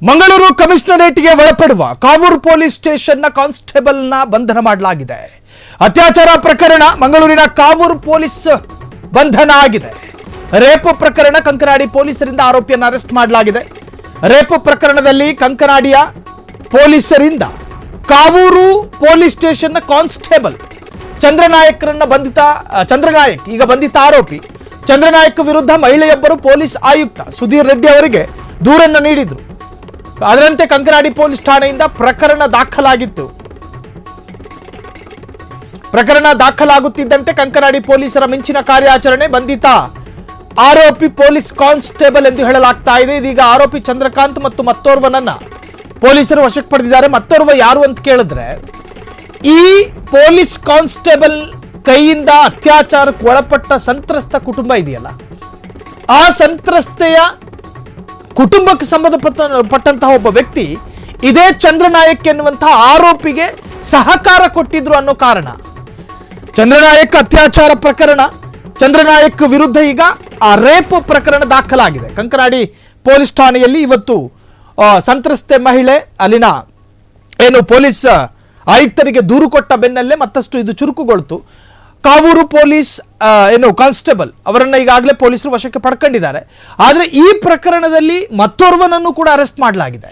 ಮಂಗಳೂರು ಕಮಿಷನರೇಟ್ಗೆ ಒಳಪಡುವ ಕಾವೂರು ಪೊಲೀಸ್ ಸ್ಟೇಷನ್ನ ಕಾನ್ಸ್ಟೇಬಲ್ನ ಬಂಧನ ಮಾಡಲಾಗಿದೆ. ಅತ್ಯಾಚಾರ ಪ್ರಕರಣ ಮಂಗಳೂರಿನ ಕಾವೂರು ಪೊಲೀಸ್ ಬಂಧನ ಆಗಿದೆ. ರೇಪ್ ಪ್ರಕರಣ ಕಂಕನಾಡಿ ಪೊಲೀಸರಿಂದ ಆರೋಪಿಯನ್ನು ಅರೆಸ್ಟ್ ಮಾಡಲಾಗಿದೆ. ರೇಪ್ ಪ್ರಕರಣದಲ್ಲಿ ಕಂಕನಾಡಿಯ ಪೊಲೀಸರಿಂದ ಕಾವೂರು ಪೊಲೀಸ್ ಸ್ಟೇಷನ್ನ ಕಾನ್ಸ್ಟೇಬಲ್ ಚಂದ್ರನಾಯಕ್ ಈಗ ಬಂಧಿತ ಆರೋಪಿ ಚಂದ್ರನಾಯಕ್ ವಿರುದ್ಧ ಮಹಿಳೆಯೊಬ್ಬರು ಪೊಲೀಸ್ ಆಯುಕ್ತ ಸುಧೀರ್ ರೆಡ್ಡಿ ಅವರಿಗೆ ದೂರನ್ನು ನೀಡಿದ್ರು. ಅದರಂತೆ ಕಂಕನಾಡಿ ಪೊಲೀಸ್ ಠಾಣೆಯಿಂದ ಪ್ರಕರಣ ದಾಖಲಾಗಿತ್ತು. ಪ್ರಕರಣ ದಾಖಲಾಗುತ್ತಿದ್ದಂತೆ ಕಂಕನಾಡಿ ಪೊಲೀಸರ ಮಿಂಚಿನ ಕಾರ್ಯಾಚರಣೆ. ಬಂಧಿತ ಆರೋಪಿ ಪೊಲೀಸ್ ಕಾನ್ಸ್ಟೇಬಲ್ ಎಂದು ಹೇಳಲಾಗ್ತಾ ಇದೆ. ಇದೀಗ ಆರೋಪಿ ಚಂದ್ರಕಾಂತ್ ಮತ್ತು ಮತ್ತೋರ್ವನನ್ನ ಪೊಲೀಸರು ವಶಕ್ಕೆ ಪಡೆದಿದ್ದಾರೆ. ಮತ್ತೋರ್ವ ಯಾರು ಅಂತ ಕೇಳಿದ್ರೆ, ಈ ಪೊಲೀಸ್ ಕಾನ್ಸ್ಟೇಬಲ್ ಕೈಯಿಂದ ಅತ್ಯಾಚಾರಕ್ಕೆ ಒಳಪಟ್ಟ ಸಂತ್ರಸ್ತ ಕುಟುಂಬ ಇದೆಯಲ್ಲ, ಆ ಸಂತ್ರಸ್ತೆಯ ಕುಟುಂಬಕ್ಕೆ ಸಂಬಂಧಪಟ್ಟಂತಹ ಒಬ್ಬ ವ್ಯಕ್ತಿ ಇದೇ ಚಂದ್ರನಾಯಕ್ ಎನ್ನುವಂತಹ ಆರೋಪಿಗೆ ಸಹಕಾರ ಕೊಟ್ಟಿದ್ರು ಅನ್ನೋ ಕಾರಣ ಚಂದ್ರನಾಯಕ್ ಅತ್ಯಾಚಾರ ಪ್ರಕರಣ, ಚಂದ್ರನಾಯಕ್ ವಿರುದ್ಧ ಈಗ ಆ ರೇಪ್ ಪ್ರಕರಣ ದಾಖಲಾಗಿದೆ. ಕಂಕನಾಡಿ ಪೊಲೀಸ್ ಠಾಣೆಯಲ್ಲಿ ಇವತ್ತು ಸಂತ್ರಸ್ತೆ ಮಹಿಳೆ ಅಲ್ಲಿನ ಪೊಲೀಸ್ ಆಯುಕ್ತರಿಗೆ ದೂರು ಕೊಟ್ಟ ಬೆನ್ನಲ್ಲೇ ಮತ್ತಷ್ಟು ಇದು ಚುರುಕುಗೊಳ್ತು. ಕಾವೂರು ಪೊಲೀಸ್ ಕಾನ್ಸ್ಟೇಬಲ್ ಅವರನ್ನ ಈಗಾಗಲೇ ಪೊಲೀಸರು ವಶಕ್ಕೆ ಪಡ್ಕೊಂಡಿದ್ದಾರೆ. ಆದರೆ ಈ ಪ್ರಕರಣದಲ್ಲಿ ಮತ್ತೋರ್ವನನ್ನು ಕೂಡ ಅರೆಸ್ಟ್ ಮಾಡಲಾಗಿದೆ.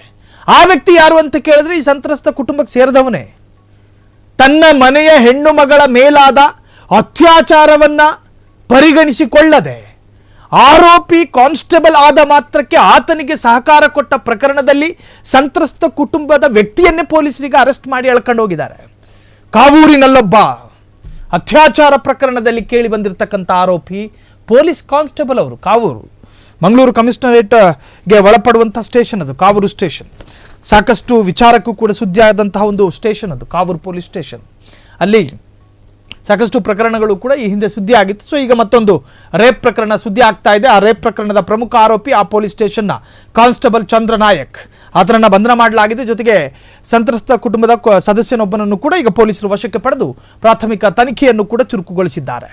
ಆ ವ್ಯಕ್ತಿ ಯಾರು ಅಂತ ಕೇಳಿದ್ರೆ, ಈ ಸಂತ್ರಸ್ತ ಕುಟುಂಬಕ್ಕೆ ಸೇರಿದವನೇ. ತನ್ನ ಮನೆಯ ಹೆಣ್ಣು ಮಗಳ ಮೇಲಾದ ಅತ್ಯಾಚಾರವನ್ನ ಪರಿಗಣಿಸಿಕೊಳ್ಳದೆ ಆರೋಪಿ ಕಾನ್ಸ್ಟೇಬಲ್ ಆದ ಮಾತ್ರಕ್ಕೆ ಆತನಿಗೆ ಸಹಕಾರ ಕೊಟ್ಟ ಪ್ರಕರಣದಲ್ಲಿ ಸಂತ್ರಸ್ತ ಕುಟುಂಬದ ವ್ಯಕ್ತಿಯನ್ನೇ ಪೊಲೀಸರಿಗೆ ಅರೆಸ್ಟ್ ಮಾಡಿ ಎಳ್ಕೊಂಡು ಹೋಗಿದ್ದಾರೆ. ಕಾವೂರಿನಲ್ಲೊಬ್ಬ ಅತ್ಯಾಚಾರ ಪ್ರಕರಣದಲ್ಲಿ ಕೇಳಿ ಬಂದಿರತಕ್ಕಂಥ ಆರೋಪಿ ಪೊಲೀಸ್ ಕಾನ್ಸ್ಟೇಬಲ್ ಅವರು. ಕಾವೂರು ಮಂಗಳೂರು ಕಮಿಷನರೇಟ್ಗೆ ಒಳಪಡುವಂಥ ಸ್ಟೇಷನ್ ಅದು ಕಾವೂರು ಸ್ಟೇಷನ್. ಸಾಕಷ್ಟು ವಿಚಾರಕ್ಕೂ ಕೂಡ ಸುದ್ದಿ ಆದಂತಹ ಒಂದು ಸ್ಟೇಷನ್ ಅದು ಕಾವೂರು ಪೊಲೀಸ್ ಸ್ಟೇಷನ್. ಅಲ್ಲಿ ಸಾಕಷ್ಟು ಪ್ರಕರಣಗಳು ಕೂಡ ಈ ಹಿಂದೆ ಸುದ್ದಿ ಆಗಿತ್ತು. ಸೊ ಈಗ ಮತ್ತೊಂದು ರೇಪ್ ಪ್ರಕರಣ ಸುದ್ದಿ ಆಗ್ತಾ ಇದೆ. ಆ ರೇಪ್ ಪ್ರಕರಣದ ಪ್ರಮುಖ ಆರೋಪಿ ಆ ಪೊಲೀಸ್ ಸ್ಟೇಷನ್ನ ಕಾನ್ಸ್ಟೇಬಲ್ ಚಂದ್ರನಾಯಕ್, ಆತನನ್ನ ಬಂಧನ ಮಾಡಲಾಗಿದೆ. ಜೊತೆಗೆ ಸಂತ್ರಸ್ತ ಕುಟುಂಬದ ಸದಸ್ಯನೊಬ್ಬನನ್ನು ಕೂಡ ಈಗ ಪೊಲೀಸರು ವಶಕ್ಕೆ ಪಡೆದು ಪ್ರಾಥಮಿಕ ತನಿಖೆಯನ್ನು ಕೂಡ ಚುರುಕುಗೊಳಿಸಿದ್ದಾರೆ.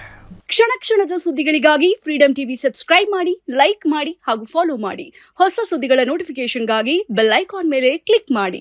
ಕ್ಷಣ ಕ್ಷಣದ ಸುದ್ದಿಗಳಿಗಾಗಿ ಫ್ರೀಡಂ ಟಿವಿ ಸಬ್ಸ್ಕ್ರೈಬ್ ಮಾಡಿ, ಲೈಕ್ ಮಾಡಿ ಹಾಗೂ ಫಾಲೋ ಮಾಡಿ. ಹೊಸ ಸುದ್ದಿಗಳ ನೋಟಿಫಿಕೇಶನ್ಗಾಗಿ ಬೆಲ್ ಐಕಾನ್ ಮೇಲೆ ಕ್ಲಿಕ್ ಮಾಡಿ.